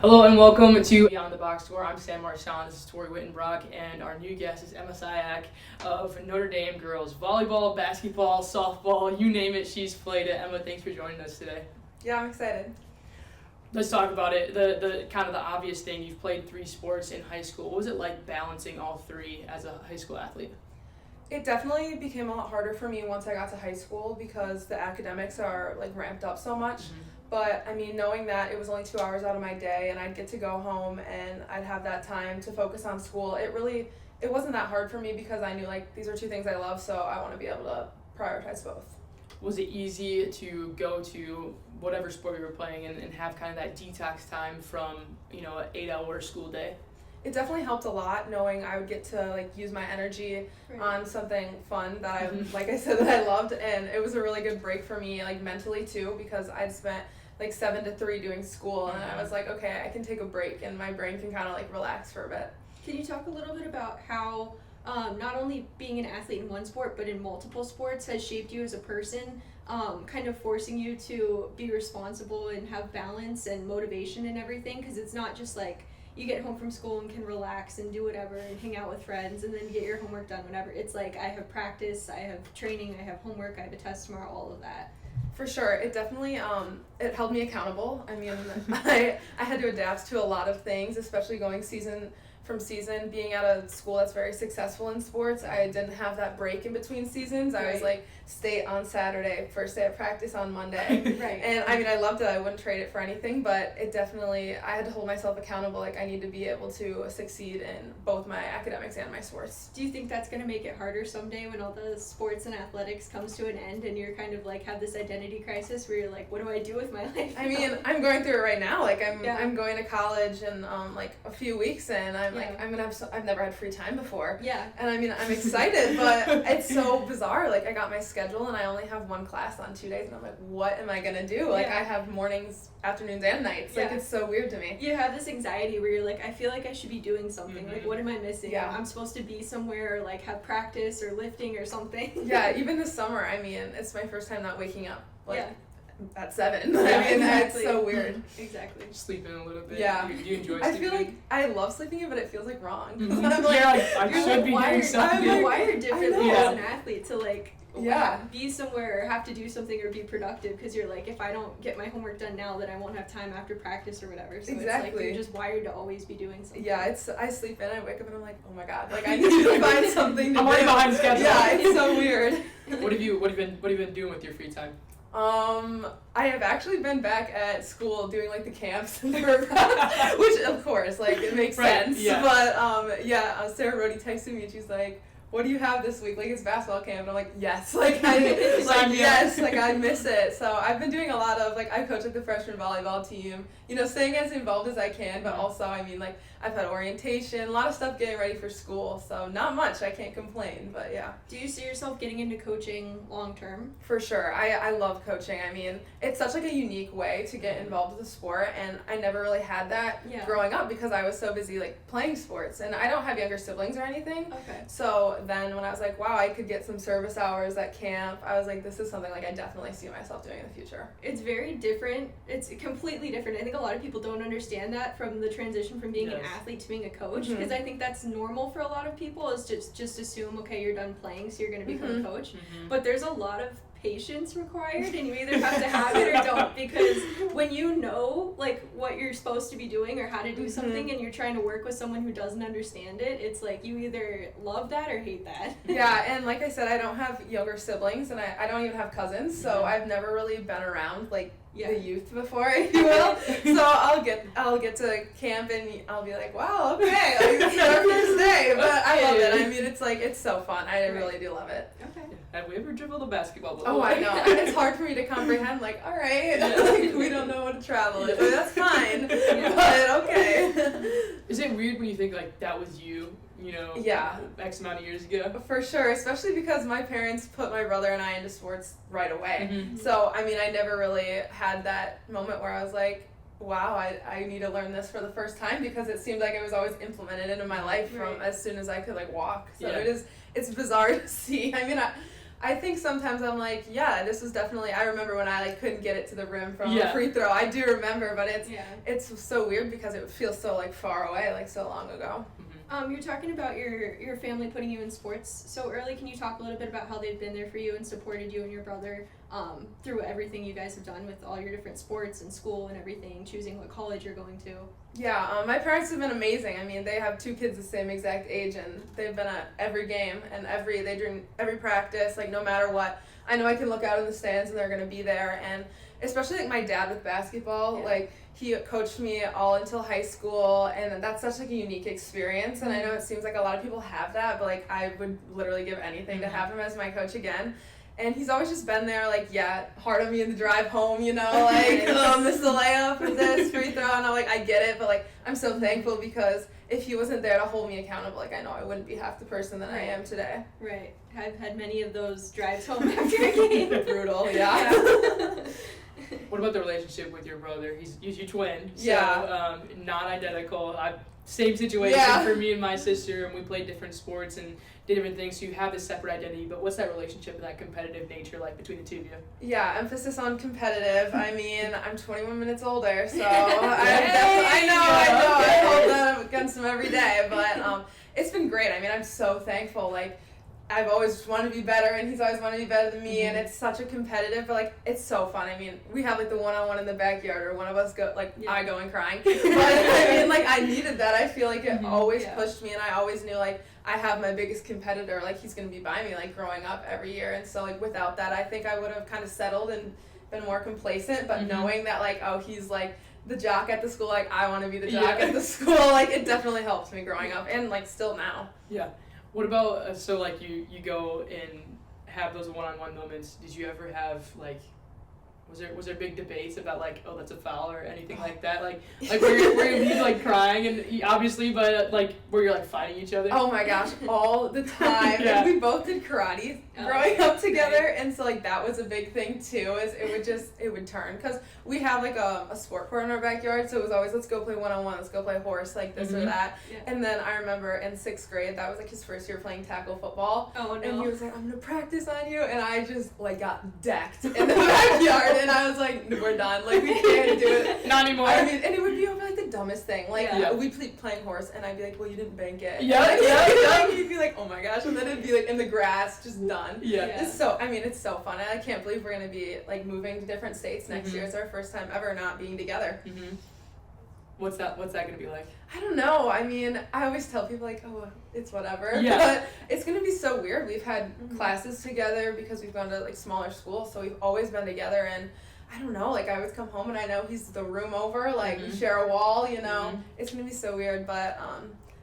Hello and welcome to Beyond the Box Score. I'm Sam Marchand, this is Tori Wittenbrock, and our new guest is Emma Ciak of Notre Dame girls volleyball, basketball, softball, you name it, she's played it. Emma, thanks for joining us today. Yeah, I'm excited. Let's talk about it. The kind of the obvious thing, you've played 3 sports in high school. What was it like balancing all 3 as a high school athlete? It definitely became a lot harder for me once I got to high school because the academics are ramped up so much. Mm-hmm. But I mean, knowing that it was only 2 hours out of my day and I'd get to go home and I'd have that time to focus on school, it wasn't that hard for me because I knew these are 2 things I love, so I want to be able to prioritize both. Was it easy to go to whatever sport you were playing and have kind of that detox time from, an 8-hour school day? It definitely helped a lot knowing I would get to use my energy on something fun that I, like I said, that I loved, and it was a really good break for me, mentally too, because I'd spent 7 to 3 doing school, and I was like, okay, I can take a break and my brain can kind of relax for a bit. Can you talk a little bit about how not only being an athlete in one sport but in multiple sports has shaped you as a person, kind of forcing you to be responsible and have balance and motivation and everything? Because it's not just you get home from school and can relax and do whatever and hang out with friends and then get your homework done whenever. It's I have practice, I have training, I have homework, I have a test tomorrow, all of that. For sure. It definitely it held me accountable. I mean, I had to adapt to a lot of things, especially going season from season. Being at a school that's very successful in sports, I didn't have that break in between seasons. I was state on Saturday, first day of practice on Monday. Right. And I mean, I loved it. I wouldn't trade it for anything, but it definitely, I had to hold myself accountable. I need to be able to succeed in both my academics and my sports. Do you think that's going to make it harder someday when all the sports and athletics comes to an end and you're kind of have this identity crisis where you're what do I do with my life now? I mean, I'm going through it right now. I'm going to college in a few weeks, and I'm I'm gonna have I've never had free time before. Yeah. And I mean, I'm excited, but it's so bizarre. I got my schedule and I only have 1 class on 2 days, and I'm what am I gonna do? I have mornings, afternoons, and nights. It's so weird to me. You have this anxiety where you're I feel I should be doing something. Mm-hmm. What am I missing? Yeah. I'm supposed to be somewhere or have practice or lifting or something. Yeah, even this summer, I mean, it's my first time not waking up at 7. Yeah, I mean, exactly. it's so weird. Exactly. Sleeping a little bit. Yeah. Do you enjoy I sleeping? feel I love sleeping in, but it feels wrong. Mm-hmm. I'm I should be doing something. You're wired differently I know. as an athlete to be somewhere or have to do something or be productive because you're if I don't get my homework done now, then I won't have time after practice or whatever. So exactly. you're just wired to always be doing something. Yeah, I sleep in, I wake up and I'm oh my god, I need to find something to I'm do. already behind schedule. Yeah, it's so weird. What have you been doing with your free time? I have actually been back at school doing the camps, which of course it makes sense. Yeah. But Sarah Rhodey texted me and she's what do you have this week? It's basketball camp. And I'm yes. Yes, I miss it. So I've been doing a lot of, I coach the freshman volleyball team, staying as involved as I can, but also, I've had orientation, a lot of stuff getting ready for school, so not much. I can't complain, but yeah. Do you see yourself getting into coaching long term? For sure. I love coaching. I mean, it's such a unique way to get involved with the sport, and I never really had that growing up because I was so busy playing sports, and I don't have younger siblings or anything. Okay. So then when I was wow, I could get some service hours at camp, I was this is something I definitely see myself doing in the future. It's very different. It's completely different. I think a lot of people don't understand that from the transition from being an athlete to being a coach, because I think that's normal for a lot of people is just assume, okay, you're done playing, so you're going to become a coach. But there's a lot of patience required, and you either have to have it or don't, because when you know what you're supposed to be doing or how to do something and you're trying to work with someone who doesn't understand it, it's you either love that or hate that. Yeah, and like I said, I don't have younger siblings, and I don't even have cousins, so I've never really been around the youth before, if you will. So I'll get to camp and I'll be wow, okay, this is our first day, but I love it. I mean, it's so fun. I really do love it. Okay. Have we ever dribbled a basketball before? Oh, I know. It's hard for me to comprehend, all right, we don't know what to travel in, but that's fine, but okay. Is it weird when you think that was you, X amount of years ago? For sure, especially because my parents put my brother and I into sports right away. Mm-hmm. So, I mean, I never really had that moment where I was wow, I need to learn this for the first time, because it seemed it was always implemented into my life from as soon as I could walk. So it's bizarre to see. I mean, I think sometimes I'm like, yeah, this was definitely, I remember when I like couldn't get it to the rim from a free throw. I do remember, but it's so weird because it feels so like far away, like so long ago. You're talking about your family putting you in sports so early. Can you talk a little bit about how they've been there for you and supported you and your brother through everything you guys have done with all your different sports and school and everything, choosing what college you're going to? Yeah, my parents have been amazing. I mean, they have 2 kids the same exact age, and they've been at every game and during every practice, like no matter what. I know I can look out in the stands and they're going to be there, and especially like my dad with basketball, like he coached me all until high school, and that's such like a unique experience. And I know it seems like a lot of people have that, but like I would literally give anything to have him as my coach again. And he's always just been there, like, hard on me in the drive home, you know, like, missed the layup or this free throw, and I'm like, I get it, but like, I'm so thankful because if he wasn't there to hold me accountable, like, I know I wouldn't be half the person that I am today. Right. I've had many of those drives home after a game. Brutal, What about the relationship with your brother? He's your twin, so not identical. Same situation for me and my sister, and we played different sports and did different things, so you have this separate identity, but what's that relationship and that competitive nature like between the two of you? Yeah, emphasis on competitive. I mean, I'm 21 minutes older, so I hold that against him every day, but it's been great. I mean, I'm so thankful. Like, I've always wanted to be better, and he's always wanted to be better than me, and it's such a competitive, but like, it's so fun. I mean, we have like the one-on-one in the backyard, or one of us go, like, I go and crying, but I mean, like, I needed that. I feel like it always pushed me, and I always knew, like, I have my biggest competitor, like, he's gonna be by me, like, growing up every year, and so, like, without that, I think I would have kind of settled and been more complacent, but knowing that, like, oh, he's, like, the jock at the school, like, I want to be the jock at the school, like, it definitely helped me growing up, and, like, still now. Yeah. What about, so, like, you go and have those one-on-one moments. Did you ever have, like, was there big debates about, like, oh, that's a foul or anything like that? Like were you like, crying, and obviously, but, like, were you, like, fighting each other? Oh, my gosh, all the time. And we both did karate growing up together, and so, like, that was a big thing, too, is it would turn. Because we have, like, a sport court in our backyard, so it was always, let's go play one-on-one, let's go play horse, like, this or that. Yeah. And then I remember in 6th grade, that was, like, his first year playing tackle football. Oh, no. And he was like, I'm going to practice on you, and I just, like, got decked in the backyard. And I was like, we're done. Like, we can't do it. Not anymore. I mean, and it would be over, like, the dumbest thing. Like, we'd be playing horse, and I'd be like, well, you didn't bank it. Like, you'd be like, oh my gosh. And then it'd be, like, in the grass, just done. It's so fun. I can't believe we're going to be, like, moving to different states next year. It's our first time ever not being together. What's that going to be like? I don't know. I mean, I always tell people, like, oh, it's whatever. But it's going to be so weird. We've had classes together because we've gone to, like, smaller schools, so we've always been together. And I don't know, like, I always come home and I know he's the room over, like, we share a wall, you know. It's going to be so weird, but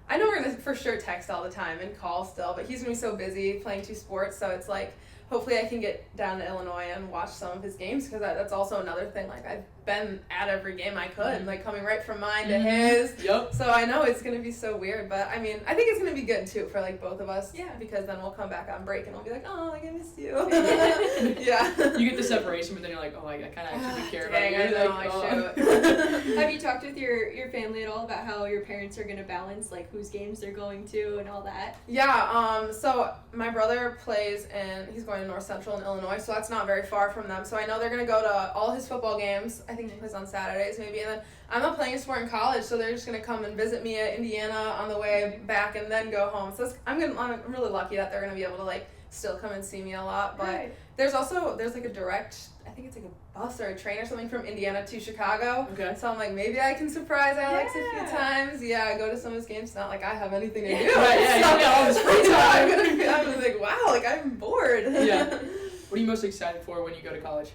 I know we're going to for sure text all the time and call still, but he's going to be so busy playing 2 sports, so it's like, hopefully I can get down to Illinois and watch some of his games, because that's also another thing. Like, I've been at every game I could, like, coming right from mine to his. So I know it's going to be so weird, but I mean, I think it's going to be good too for, like, both of us. Because then we'll come back on break and we'll be like, oh, like, I missed you. You get the separation, but then you're like, oh, I kind of actually do care about you. I know, shoot. Have you talked with your family at all about how your parents are going to balance, like, whose games they're going to and all that? So my brother plays he's going to North Central in Illinois, so that's not very far from them. So I know they're going to go to all his football games. I think he plays on Saturdays maybe, and then I'm not playing a sport in college, so they're just going to come and visit me at Indiana on the way back and then go home. So I'm really lucky that they're going to be able to, like, still come and see me a lot. But there's like a direct, I think it's like a bus or a train or something from Indiana to Chicago. So I'm like, maybe I can surprise Alex a few times. Go to some of his games. It's not like I have anything to do. You got all this free time. I'm like, wow, like, I'm bored. What are you most excited for when you go to college?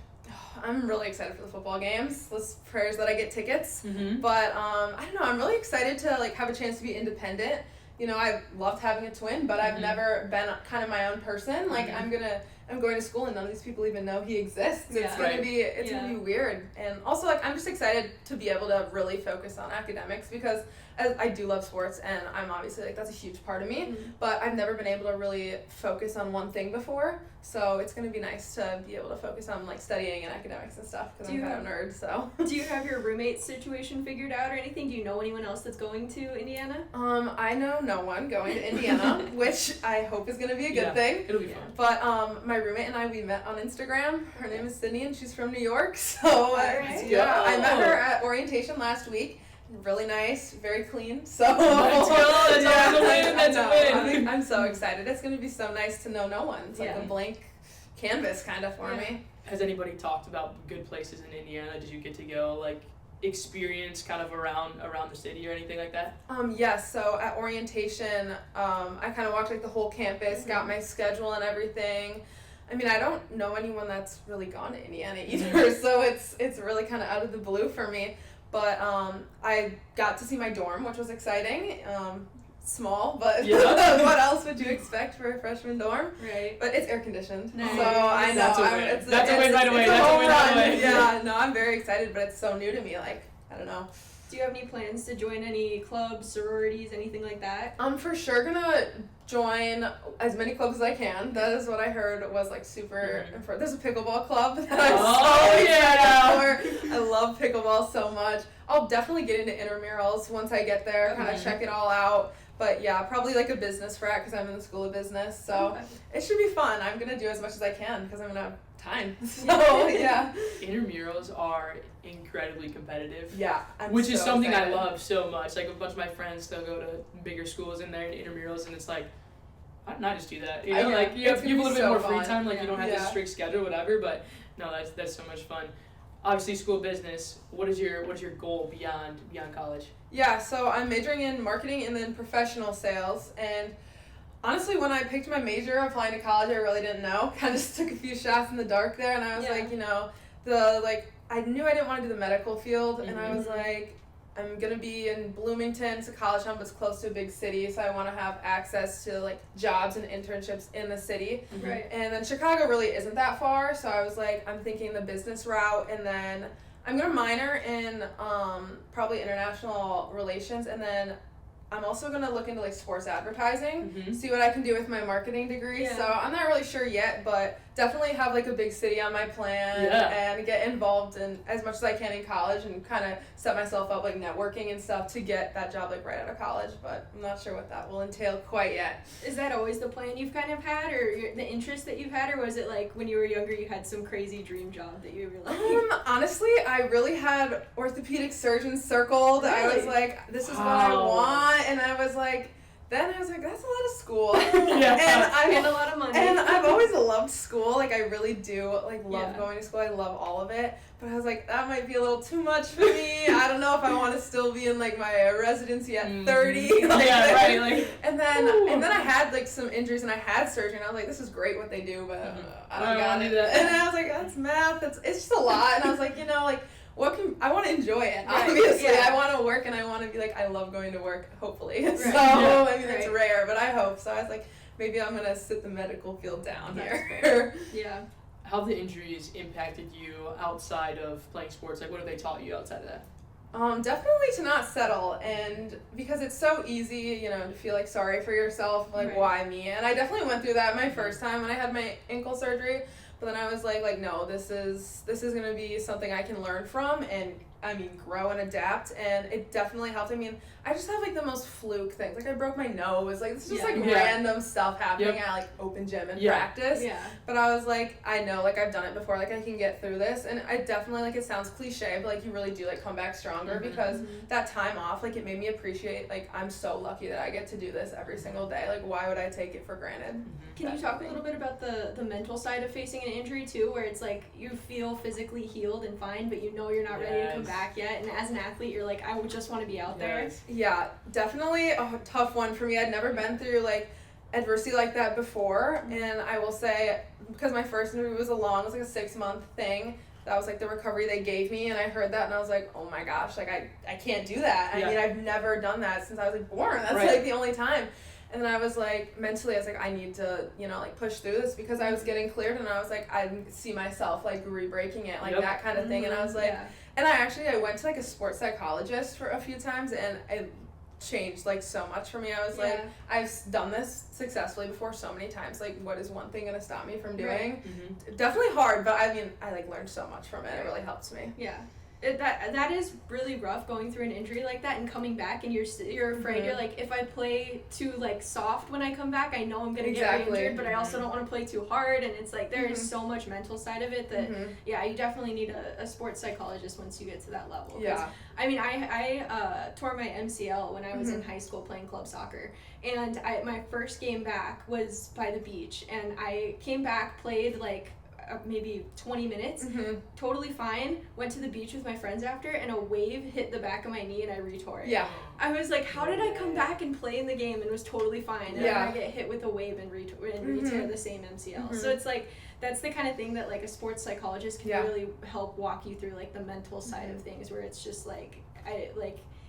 I'm really excited for the football games. Let's prayers that I get tickets. But I don't know, I'm really excited to, like, have a chance to be independent. You know, I loved having a twin, but I've never been kind of my own person. Like, I'm going to school and none of these people even know he exists. It's gonna be weird. And also, like, I'm just excited to be able to really focus on academics, because I do love sports, and I'm obviously, like, that's a huge part of me, but I've never been able to really focus on one thing before, so it's going to be nice to be able to focus on, like, studying and academics and stuff, because I'm kind of a nerd, so. Do you have your roommate situation figured out or anything? Do you know anyone else that's going to Indiana? I know no one going to Indiana, which I hope is going to be a good thing. It'll be fun. But my roommate and I, we met on Instagram. Her name is Sydney and she's from New York. So yeah, I met her at orientation last week. Really nice, very clean. So let's go. That's a win. I'm so excited. It's going to be so nice to know no one. It's like a blank canvas kind of for me. Has anybody talked about good places in Indiana? Did you get to go, like, experience kind of around the city or anything like that? Yes, so at orientation, I kind of walked like the whole campus, got my schedule and everything. I mean, I don't know anyone that's really gone to Indiana either, so it's really kind of out of the blue for me. But I got to see my dorm, which was exciting. Small, but what else would you expect for a freshman dorm? Right. But it's air conditioned, nice. So I know that's a win right away. Yeah, no, I'm very excited, but it's so new to me. Like, I don't know. Do you have any plans to join any clubs, sororities, anything like that? I'm for sure gonna join as many clubs as I can. That is what I heard was like super important. There's a pickleball club that I'm so excited for. I love pickleball so much. I'll definitely get into intramurals once I get there, kind of check it all out. But yeah, probably like a business frat because I'm in the school of business. So it should be fun. I'm gonna do as much as I can because I'm gonna have time. So yeah. Intramurals are incredibly competitive. Yeah. Which is something I love so much. Like a bunch of my friends, they'll go to bigger schools and they're in intramurals and it's like, why don't I just do that? You know, like you have a little bit more free time, like you don't have this strict schedule, whatever, but no, that's so much fun. Obviously school of business, what is your goal beyond college? Yeah, so I'm majoring in marketing and then professional sales, and honestly, when I picked my major applying to college, I really didn't know. Kind of just took a few shots in the dark there, and I was like, I knew I didn't want to do the medical field, and I was like, I'm going to be in Bloomington. It's a college town, but it's close to a big city, so I want to have access to, like, jobs and internships in the city. Right. And then Chicago really isn't that far, so I was like, I'm thinking the business route, and then I'm going to minor in probably international relations, and then I'm also going to look into like sports advertising, see what I can do with my marketing degree. So I'm not really sure yet, but definitely have like a big city on my plan and get involved in as much as I can in college and kind of set myself up like networking and stuff to get that job like right out of college, but I'm not sure what that will entail quite yet. Is that always the plan you've kind of had or the interest that you've had, or was it like when you were younger you had some crazy dream job that you were like? Honestly, I really had orthopedic surgeons circled. Really? I was like, this is what I want. And I was like, that's a lot of school. And a lot of money. And I've always loved school. Like, I really do, like, love going to school. I love all of it. But I was like, that might be a little too much for me. I don't know if I want to still be in, like, my residency at 30. And then I had, like, some injuries and I had surgery. And I was like, this is great what they do, but I don't got it. And I was like, that's math. It's just a lot. And I was like, I want to enjoy it, obviously. I want to work and I want to be like, I love going to work, hopefully. Right. So, it's rare, but I hope. So I was like, maybe I'm going to sit the medical field down here. Yeah. How have the injuries impacted you outside of playing sports? Like, what have they taught you outside of that? Definitely to not settle, and because it's so easy, to feel like sorry for yourself, like why me? And I definitely went through that my first time when I had my ankle surgery. But then I was like, no, this is gonna be something I can learn from and grow and adapt, and it definitely helped. I just have like the most fluke things. Like I broke my nose. Like this is just random stuff happening at like open gym and practice. Yeah. But I was like, I know, like I've done it before. Like I can get through this, and I definitely it sounds cliche, but like you really do like come back stronger because that time off, like it made me appreciate. Like I'm so lucky that I get to do this every single day. Like why would I take it for granted? Can you talk a little bit about the mental side of facing an injury too, where it's like you feel physically healed and fine, but you're not ready to come back yet, and as an athlete you're like, I would just want to be out there. Yeah, definitely a tough one for me. I'd never been through like adversity like that before, and I will say because my first injury was it was like a 6-month thing. That was like the recovery they gave me, and I heard that and I was like, oh my gosh, like I can't do that. I've never done that since I was like born. That's like the only time. And then I was like, mentally, I was like, I need to, push through this because I was getting cleared, and I was like, I see myself like re-breaking it, like that kind of thing. And I was like, and I went to like a sports psychologist for a few times, and it changed like so much for me. I was like, I've done this successfully before so many times. Like, what is one thing gonna stop me from doing? Definitely hard, but I like learned so much from it. It really helps me. Yeah. That is really rough going through an injury like that and coming back and you're afraid. You're like, if I play too like soft when I come back, I know I'm gonna get re-injured, but I also don't want to play too hard. And it's like there is so much mental side of it that you definitely need a sports psychologist once you get to that level. Yeah. I mean, I tore my MCL when I was in high school playing club soccer, and my first game back was by the beach, and I came back, played like maybe 20 minutes, totally fine, went to the beach with my friends after, and a wave hit the back of my knee and I retore it. Yeah. I was like, how did I come back and play in the game and was totally fine, and then I get hit with a wave and re-tear the same MCL. So it's like, that's the kind of thing that like a sports psychologist can really help walk you through, like the mental side of things, where it's just like,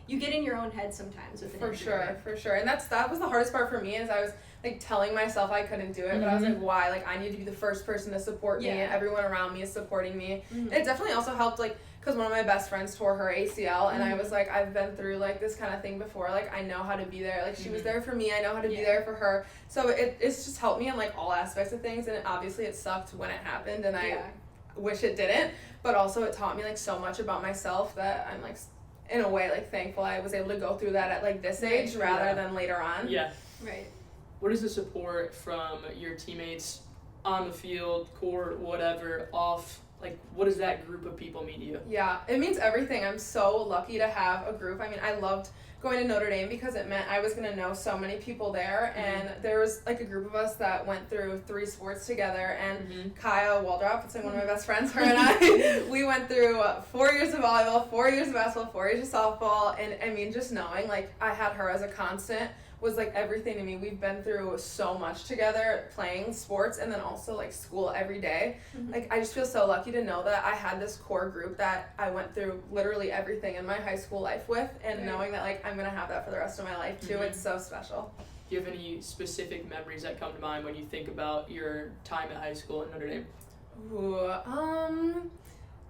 you get in your own head sometimes with an injury. For sure. And that was the hardest part for me, is I was like telling myself I couldn't do it, but I was like, why? Like, I need to be the first person to support me, and everyone around me is supporting me. It definitely also helped, like, because one of my best friends tore her ACL, and I was like, I've been through like this kind of thing before, like I know how to be there, like she was there for me, I know how to be there for her, so it's just helped me in like all aspects of things. And obviously it sucked when it happened, and I wish it didn't, but also it taught me like so much about myself that I'm like, in a way, like thankful I was able to go through that at like this age rather than later on. Right. What is the support from your teammates on the field, court, whatever, off? Like, what does that group of people mean to you? Yeah, it means everything. I'm so lucky to have a group. I mean, I loved going to Notre Dame because it meant I was going to know so many people there, and there was like a group of us that went through 3 sports together, and Kaya Waldrop, it's like one of my best friends, her and I, we went through 4 years of volleyball, 4 years of basketball, 4 years of softball, and I mean, just knowing like I had her as a constant was like everything to me. We've been through so much together, playing sports and then also like school every day. Like, I just feel so lucky to know that I had this core group that I went through literally everything in my high school life with, and knowing that like I'm gonna have that for the rest of my life too. It's so special. Do you have any specific memories that come to mind when you think about your time at high school at Notre Dame?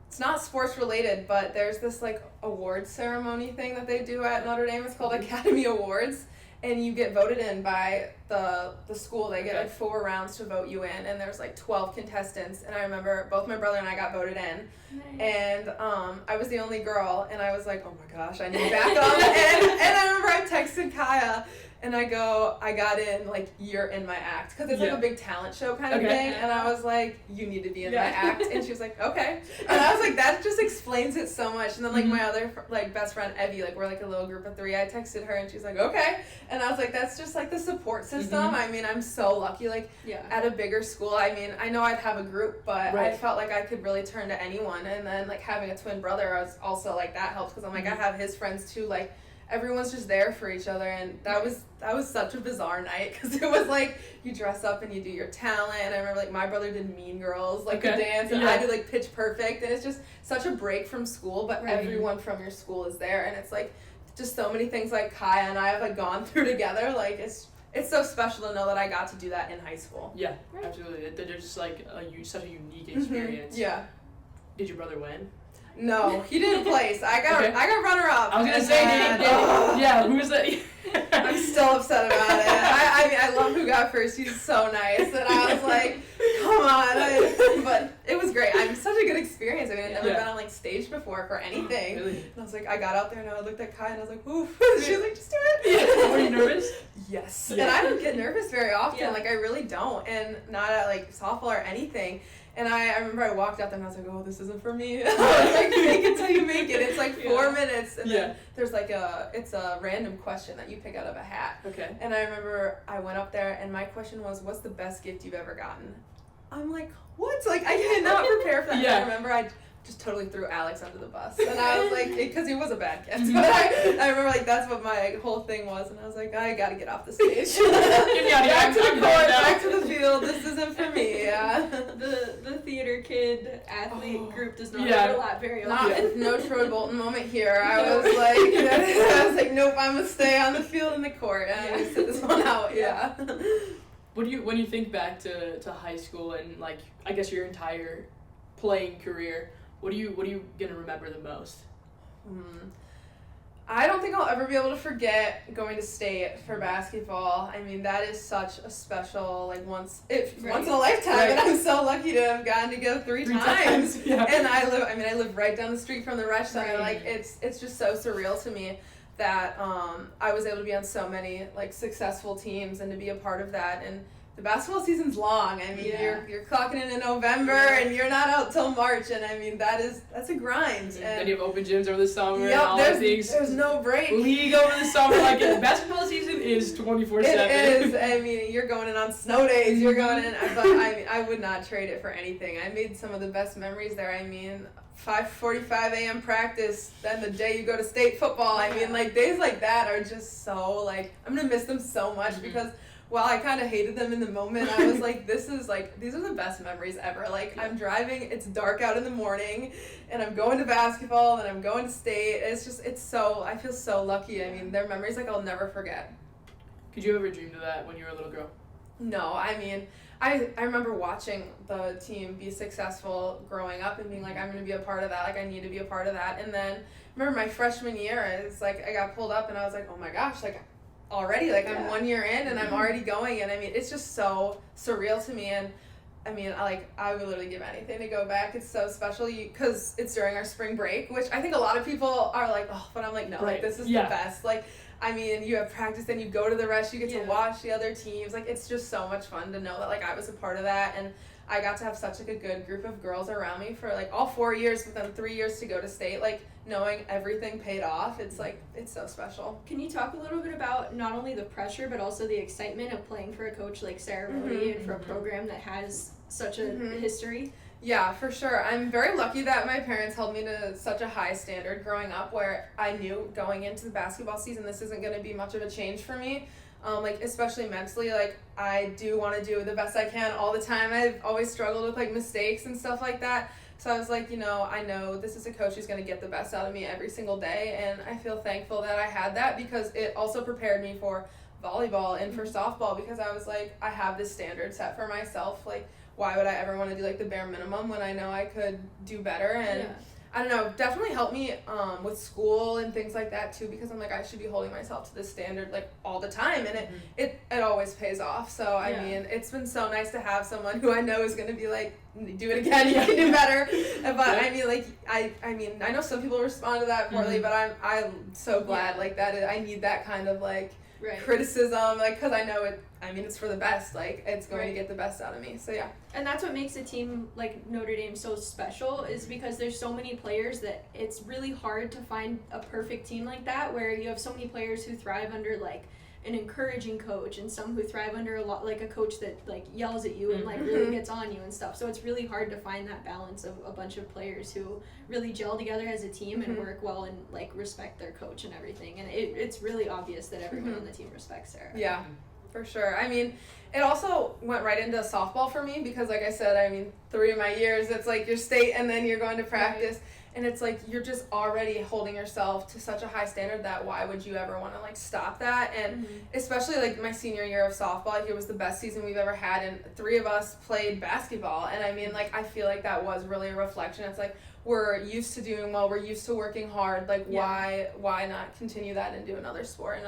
It's not sports related, but there's this like awards ceremony thing that they do at Notre Dame. It's called Academy Awards. And you get voted in by the school. They get like 4 rounds to vote you in, and there's like 12 contestants. And I remember both my brother and I got voted in. And I was the only girl, and I was like, oh my gosh, I need backup. and I remember I texted Kaya, and I go, I got in, like, you're in my act. Because it's like a big talent show kind of thing. And I was like, you need to be in my act. And she was like, okay. And I was like, that just explains it so much. And then, like, my other, like, best friend, Evie, like, we're, like, a little group of 3. I texted her, and she's like, okay. And I was like, that's just, like, the support system. I mean, I'm so lucky. Like, at a bigger school, I mean, I know I'd have a group, but I felt like I could really turn to anyone. And then, like, having a twin brother, I was also, like, that helps. Because I'm like, I have his friends, too. Like, everyone's just there for each other, and that was such a bizarre night, because it was like you dress up and you do your talent, and I remember like my brother did Mean Girls, like the dance, and I did like Pitch Perfect, and it's just such a break from school, but everyone from your school is there, and it's like just so many things like Kaya and I have like gone through together. Like it's so special to know that I got to do that in high school. Yeah, absolutely. They're just like such a unique experience. Did your brother win? No, he didn't place. I got runner up. I was gonna say, who was that? I'm still upset about it. I mean, I love who got first. He's so nice, and I was like, come on. But it was great. I mean, such a good experience. I mean, I've never been on like stage before for anything. Really? And I was like, I got out there and I looked at Kai and I was like, oof. She was like, just do it. Were you nervous? Yes. And I don't get nervous very often. Like I really don't, and not at like softball or anything. And I remember I walked out there and I was like, oh, this isn't for me. Like, make it till you make it. It's like 4 minutes. And then there's like it's a random question that you pick out of a hat. Okay. And I remember I went up there and my question was, what's the best gift you've ever gotten? I'm like, what? Like, I did not prepare for that. I remember I just totally threw Alex under the bus. And I was like, because he was a bad gift. But I remember like that's what my whole thing was. And I was like, I gotta get off the stage. Back to the court, back to the field. This isn't for me. The theater kid athlete group does not overlap very often. No Troy Bolton moment here. I was like, nope, I'm gonna stay on the field in the court and I'm gonna sit this one out. When you think back to high school and like I guess your entire playing career, what are you gonna remember the most? I don't think I'll ever be able to forget going to state for basketball. I mean, that is such a special, like, once in a lifetime, and I'm so lucky to have gotten to go three times. Yeah. And I live right down the street from the Resch Center. Like, it's just so surreal to me that I was able to be on so many, like, successful teams and to be a part of that. And the basketball season's long. I mean, you're clocking in November and you're not out till March, and I mean that's a grind. And then you have open gyms over the summer and all those things. There's no break. League over the summer, like basketball season is 24/7. It is. I mean, you're going in on snow days. You're going in, but I mean, I would not trade it for anything. I made some of the best memories there. I mean, 5:45 a.m. practice, then the day you go to state football. I mean, like days like that are just so like I'm gonna miss them so much because. While I kind of hated them in the moment, I was like, these are the best memories ever. Like, I'm driving, it's dark out in the morning, and I'm going to basketball, and I'm going to state. I feel so lucky. I mean, they're memories like I'll never forget. Could you ever dream of that when you were a little girl? No, I mean, I remember watching the team be successful growing up and being like, I'm going to be a part of that. Like, I need to be a part of that. And then, remember my freshman year, it's like, I got pulled up, and I was like, oh my gosh, like, already I'm 1 year in and I'm already going, and I mean it's just so surreal to me. And I mean I would literally give anything to go back. It's so special because it's during our spring break, which I think a lot of people are like, oh, but I'm like, no, like this is the best. Like I mean, you have practice, then you go to the rest, you get to watch the other teams. Like it's just so much fun to know that like I was a part of that, and I got to have such like a good group of girls around me for like all 4 years, but then 3 years to go to state. Like knowing everything paid off, it's like it's so special. Can you talk a little bit about not only the pressure but also the excitement of playing for a coach like Sarah Rody and for a program that has such a history? Yeah, for sure. I'm very lucky that my parents held me to such a high standard growing up, where I knew going into the basketball season this isn't going to be much of a change for me. Like especially mentally, like I do want to do the best I can all the time. I've always struggled with like mistakes and stuff like that. So I was like, I know this is a coach who's going to get the best out of me every single day, and I feel thankful that I had that because it also prepared me for volleyball and for softball, because I was like, I have this standard set for myself. Like, why would I ever want to do like the bare minimum when I know I could do better? And I don't know, definitely helped me with school and things like that too, because I'm like, I should be holding myself to this standard like all the time, and it always pays off. So I mean, it's been so nice to have someone who I know is going to be like, do it again, you can do better. But I mean, like I know some people respond to that poorly, but I'm so glad like that. I need that kind of like criticism, like because I know it. I mean, it's for the best. Like, it's going to get the best out of me. So, yeah. And that's what makes a team like Notre Dame so special, is because there's so many players that it's really hard to find a perfect team like that, where you have so many players who thrive under, like, an encouraging coach, and some who thrive under a coach that, like, yells at you and, like, really gets on you and stuff. So it's really hard to find that balance of a bunch of players who really gel together as a team and work well and, like, respect their coach and everything. And it's really obvious that everyone on the team respects Sarah. Yeah. For sure. I mean, it also went right into softball for me because, like I said, I mean, 3 of my years, it's like your state and then you're going to practice. Right. And it's like you're just already holding yourself to such a high standard that why would you ever want to, like, stop that? And especially, like, my senior year of softball, it was the best season we've ever had, and 3 of us played basketball. And, I mean, like, I feel like that was really a reflection. It's like we're used to doing well. We're used to working hard. Like, why not continue that and do another sport?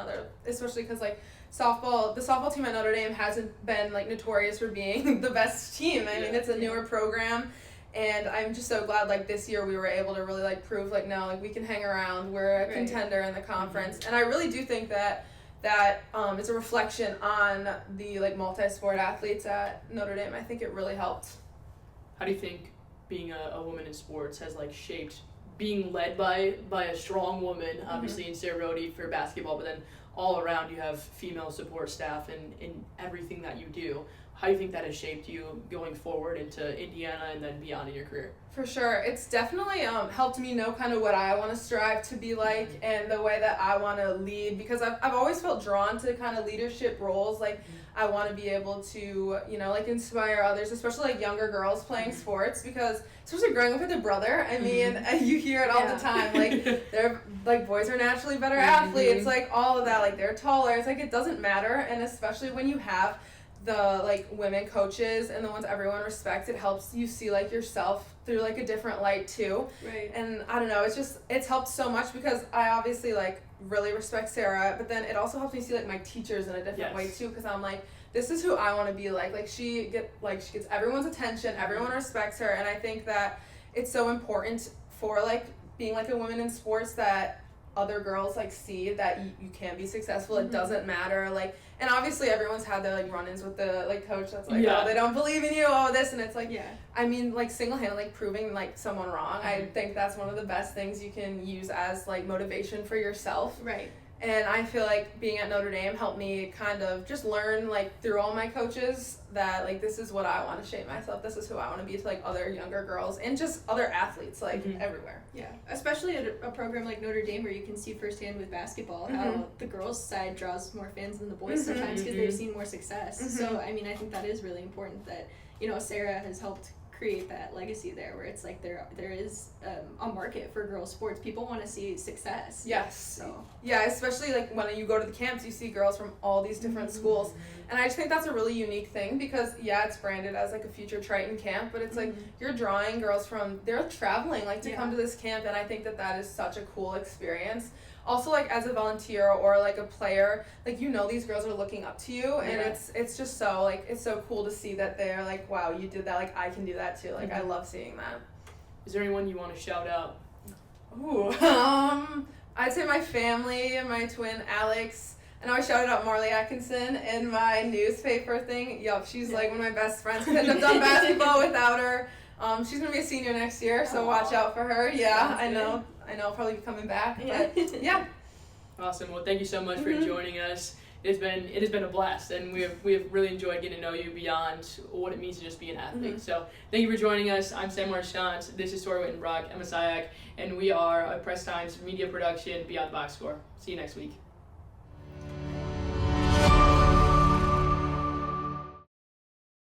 Especially because, like, the softball team at Notre Dame hasn't been like notorious for being the best team. I mean, it's a newer program, and I'm just so glad like this year we were able to really like prove like no, like we can hang around. We're a contender in the conference, and I really do think that it's a reflection on the like multi-sport athletes at Notre Dame. I think it really helped. How do you think being a woman in sports has like shaped being led by a strong woman, obviously in Sarah Rody for basketball, but then all around you have female support staff in everything that you do? How do you think that has shaped you going forward into Indiana and then beyond in your career? For sure. It's definitely helped me know kind of what I want to strive to be like and the way that I want to lead, because I've always felt drawn to kind of leadership roles. Like I want to be able to, like inspire others, especially like younger girls playing sports, because especially growing up with a brother, I mean, you hear it all the time. Like they're like boys are naturally better athletes, like all of that, like they're taller. It's like it doesn't matter, and especially when you have the like women coaches and the ones everyone respects, it helps you see like yourself through like a different light too. Right. And I don't know, it's helped so much because I obviously like really respect Sarah, but then it also helps me see like my teachers in a different way too, because I'm like, this is who I want to be like she gets everyone's attention, everyone respects her, and I think that it's so important for like being like a woman in sports that other girls like see that you can be successful. It doesn't matter, like, and obviously everyone's had their like run-ins with the like coach that's like, oh, they don't believe in you, oh this, and it's like, I mean, like single-handedly like proving like someone wrong, I think that's one of the best things you can use as like motivation for yourself. Right. And I feel like being at Notre Dame helped me kind of just learn like through all my coaches that like this is what I want to shape myself, this is who I want to be to like other younger girls and just other athletes like everywhere. Yeah, especially at a program like Notre Dame where you can see firsthand with basketball how the girls side draws more fans than the boys sometimes because they've seen more success. So I mean, I think that is really important that, you know, Sarah has helped create that legacy there where it's like there is a market for girls sports. People want to see success. Yes. So yeah, especially like when you go to the camps, you see girls from all these different schools, and I just think that's a really unique thing because it's branded as like a future Triton camp, but it's like you're drawing girls from, they're traveling like to come to this camp, and I think that is such a cool experience. Also, like as a volunteer or like a player, like you know these girls are looking up to you, and it's just so like it's so cool to see that they're like, wow, you did that, like I can do that too. Like I love seeing that. Is there anyone you want to shout out? Ooh, I'd say my family and my twin Alex. And I shouted out Marley Atkinson in my newspaper thing. Yup, she's like one of my best friends. Couldn't have done basketball without her. She's gonna be a senior next year, so watch out for her. Yeah, I know. I'll probably be coming back. But yeah. Awesome. Well, thank you so much for joining us. It has been a blast, and we have really enjoyed getting to know you beyond what it means to just be an athlete. So thank you for joining us. I'm Sam Marchant. This is Tori Wittenbrock, Emma Ciak, and we are a Press Times media production Beyond the Box Score. See you next week.